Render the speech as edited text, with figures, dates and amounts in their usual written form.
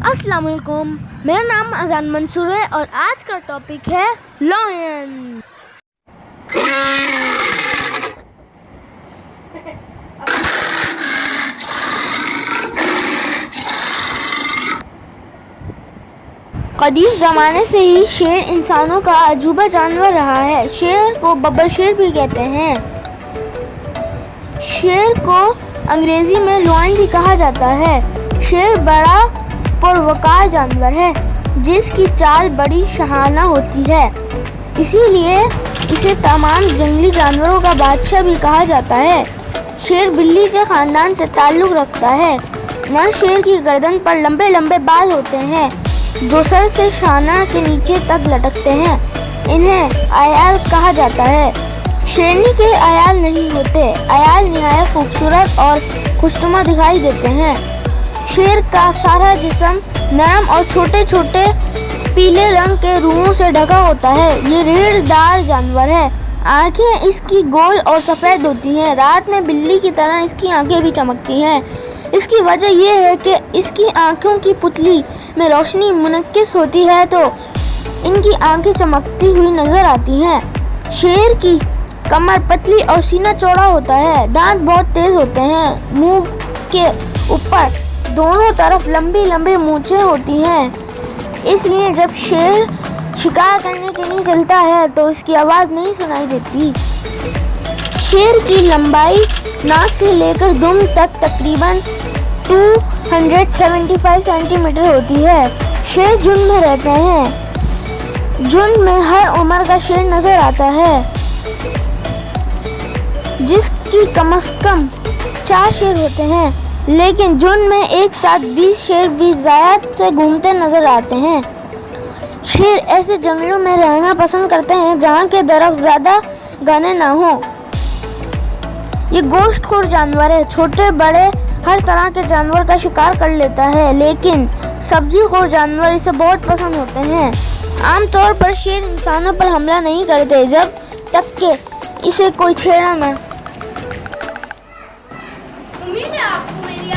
अस्सलाम वालेकुम, मेरा नाम अजान मंसूर है और आज का टॉपिक है लायन। कदीम ज़माने से ही शेर इंसानों का अजूबा जानवर रहा है। शेर को बब्बर शेर भी कहते हैं। शेर को अंग्रेज़ी में लायन भी कहा जाता है। शेर बड़ा पुरवकार जानवर है जिसकी चाल बड़ी शहाना होती है, इसीलिए इसे तमाम जंगली जानवरों का बादशाह भी कहा जाता है। शेर बिल्ली के ख़ानदान से ताल्लुक़ रखता है। नर शेर की गर्दन पर लंबे लंबे बाल होते हैं जो सर से शाना के नीचे तक लटकते हैं। इन्हें अयाल कहा जाता है। शेरनी के अयाल नहीं होते। अयाल निहायत खूबसूरत और खुशनुमा दिखाई देते हैं। शेर का सारा जिस्म नरम और छोटे छोटे पीले रंग के रुओं से ढका होता है। ये रीढ़दार जानवर है। आँखें इसकी गोल और सफ़ेद होती हैं। रात में बिल्ली की तरह इसकी आँखें भी चमकती हैं। इसकी वजह यह है कि इसकी आँखों की पुतली में रोशनी मुनक्किस होती है तो इनकी आँखें चमकती हुई नज़र आती हैं। शेर की कमर पतली और सीना चौड़ा होता है। दांत बहुत तेज़ होते हैं। मुंह के ऊपर दोनों तरफ लंबी लंबी मूंछें होती हैं, इसलिए जब शेर शिकार करने के लिए चलता है तो इसकी आवाज़ नहीं सुनाई देती। शेर की लंबाई नाक से लेकर दुम तक तकरीबन 275 सेंटीमीटर होती है। शेर झुंड में रहते हैं। झुंड में हर उम्र का शेर नज़र आता है, जिसकी कम से कम 4 शेर होते हैं, लेकिन झुंड में एक साथ 20 शेर भी ज़्यादा से घूमते नजर आते हैं। शेर ऐसे जंगलों में रहना पसंद करते हैं जहाँ के दरख्त ज़्यादा घने ना हो। ये गोश्तखोर जानवर है। छोटे बड़े हर तरह के जानवर का शिकार कर लेता है, लेकिन सब्जीखोर जानवर इसे बहुत पसंद होते हैं। आमतौर पर शेर इंसानों पर हमला नहीं करते जब तक कि इसे कोई छेड़ा ना। उम्मीद है आपको मेरी